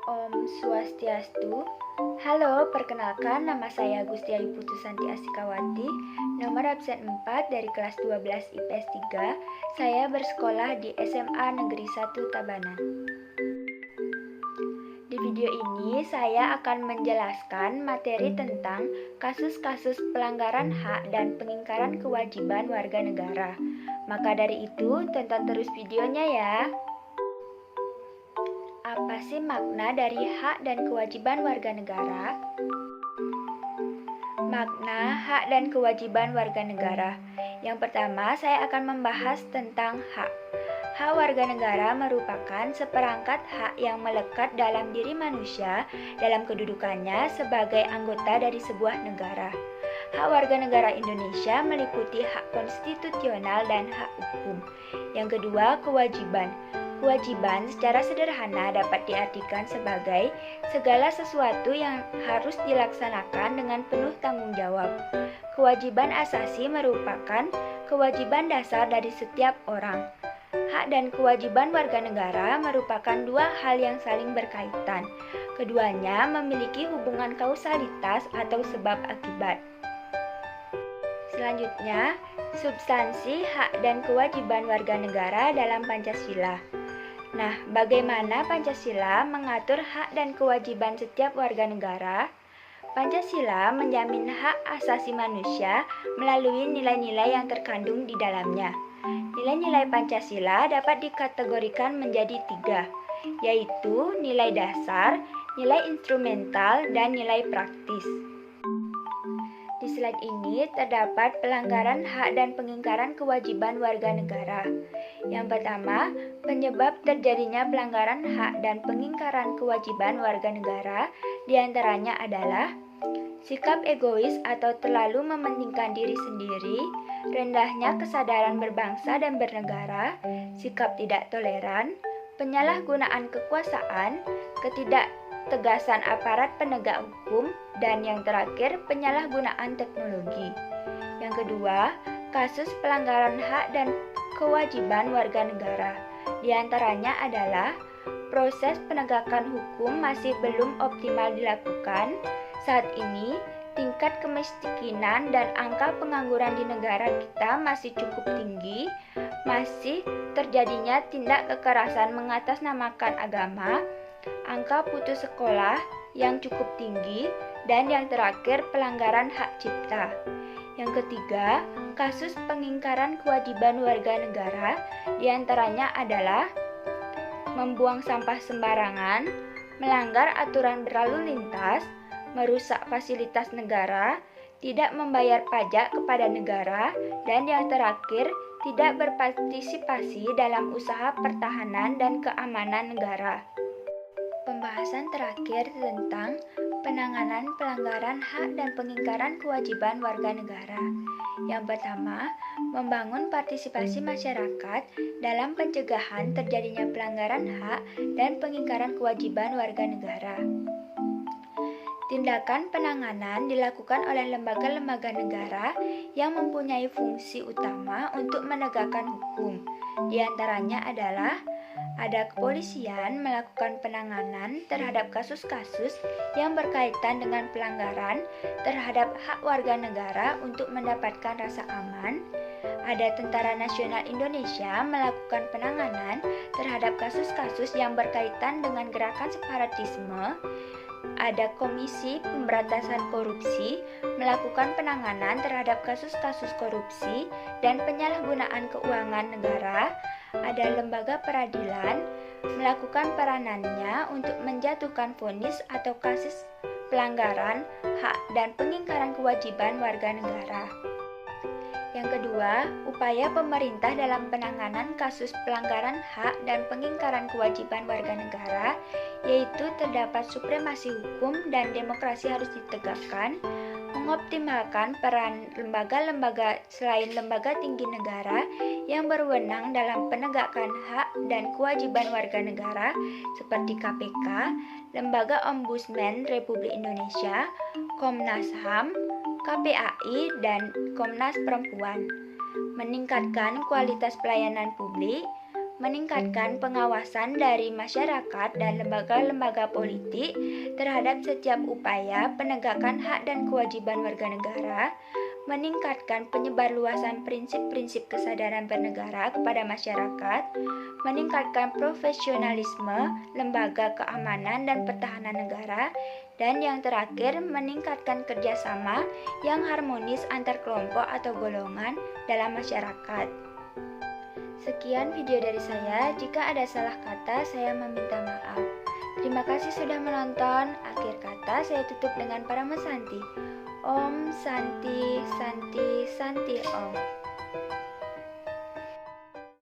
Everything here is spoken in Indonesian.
Om Swastiastu. Halo, perkenalkan nama saya Gusti Ayu Putusanti Asikawati, nomor absen 4 dari kelas 12 IPS 3. Saya bersekolah di SMA Negeri 1 Tabanan. Di video ini saya akan menjelaskan materi tentang kasus-kasus pelanggaran hak dan pengingkaran kewajiban warga negara. Maka dari itu, tonton terus videonya ya. Apa sih makna dari hak dan kewajiban warga negara? Makna hak dan kewajiban warga negara. Yang pertama, saya akan membahas tentang hak. Hak warga negara merupakan seperangkat hak yang melekat dalam diri manusia dalam kedudukannya sebagai anggota dari sebuah negara. Hak warga negara Indonesia meliputi hak konstitusional dan hak hukum. Yang kedua, kewajiban. Kewajiban secara sederhana dapat diartikan sebagai segala sesuatu yang harus dilaksanakan dengan penuh tanggung jawab. Kewajiban asasi merupakan kewajiban dasar dari setiap orang. Hak dan kewajiban warga negara merupakan dua hal yang saling berkaitan. Keduanya memiliki hubungan kausalitas atau sebab akibat. Selanjutnya, substansi hak dan kewajiban warga negara dalam Pancasila. Nah, bagaimana Pancasila mengatur hak dan kewajiban setiap warga negara? Pancasila menjamin hak asasi manusia melalui nilai-nilai yang terkandung di dalamnya. Nilai-nilai Pancasila dapat dikategorikan menjadi 3, yaitu nilai dasar, nilai instrumental, dan nilai praktis. Di slide ini terdapat pelanggaran hak dan pengingkaran kewajiban warga negara. Yang pertama, penyebab terjadinya pelanggaran hak dan pengingkaran kewajiban warga negara diantaranya adalah sikap egois atau terlalu mementingkan diri sendiri, rendahnya kesadaran berbangsa dan bernegara, sikap tidak toleran, penyalahgunaan kekuasaan, ketidaktegasan aparat penegak hukum, dan yang terakhir, penyalahgunaan teknologi. Yang kedua, kasus pelanggaran hak dan kewajiban warga negara. Di antaranya adalah proses penegakan hukum masih belum optimal dilakukan. Saat ini, tingkat kemiskinan dan angka pengangguran di negara kita masih cukup tinggi, masih terjadinya tindak kekerasan mengatasnamakan agama, angka putus sekolah yang cukup tinggi, dan yang terakhir pelanggaran hak cipta. Yang ketiga, kasus pengingkaran kewajiban warga negara diantaranya adalah membuang sampah sembarangan, melanggar aturan berlalu lintas, merusak fasilitas negara, tidak membayar pajak kepada negara, dan yang terakhir, tidak berpartisipasi dalam usaha pertahanan dan keamanan negara. Pembahasan terakhir tentang penanganan pelanggaran hak dan pengingkaran kewajiban warga negara. Yang pertama, membangun partisipasi masyarakat dalam pencegahan terjadinya pelanggaran hak dan pengingkaran kewajiban warga negara. Tindakan penanganan dilakukan oleh lembaga-lembaga negara yang mempunyai fungsi utama untuk menegakkan hukum. Di antaranya adalah ada kepolisian melakukan penanganan terhadap kasus-kasus yang berkaitan dengan pelanggaran terhadap hak warga negara untuk mendapatkan rasa aman. Ada Tentara Nasional Indonesia melakukan penanganan terhadap kasus-kasus yang berkaitan dengan gerakan separatisme. Ada Komisi Pemberantasan Korupsi melakukan penanganan terhadap kasus-kasus korupsi dan penyalahgunaan keuangan negara. Ada lembaga peradilan melakukan peranannya untuk menjatuhkan vonis atau kasus pelanggaran hak dan pengingkaran kewajiban warga negara. Yang kedua, upaya pemerintah dalam penanganan kasus pelanggaran hak dan pengingkaran kewajiban warga negara, yaitu terdapat supremasi hukum dan demokrasi harus ditegakkan, mengoptimalkan peran lembaga-lembaga selain lembaga tinggi negara yang berwenang dalam penegakan hak dan kewajiban warga negara seperti KPK, Lembaga Ombudsman Republik Indonesia, Komnas HAM, KPAI, dan Komnas Perempuan. Meningkatkan kualitas pelayanan publik, meningkatkan pengawasan dari masyarakat dan lembaga-lembaga politik terhadap setiap upaya penegakan hak dan kewajiban warga negara, meningkatkan penyebarluasan prinsip-prinsip kesadaran bernegara kepada masyarakat, meningkatkan profesionalisme lembaga keamanan dan pertahanan negara, dan yang terakhir, meningkatkan kerjasama yang harmonis antar kelompok atau golongan dalam masyarakat. Sekian video dari saya. Jika ada salah kata, saya meminta maaf. Terima kasih sudah menonton. Akhir kata, saya tutup dengan Parama Santi. Om Santi Santi Santi Om.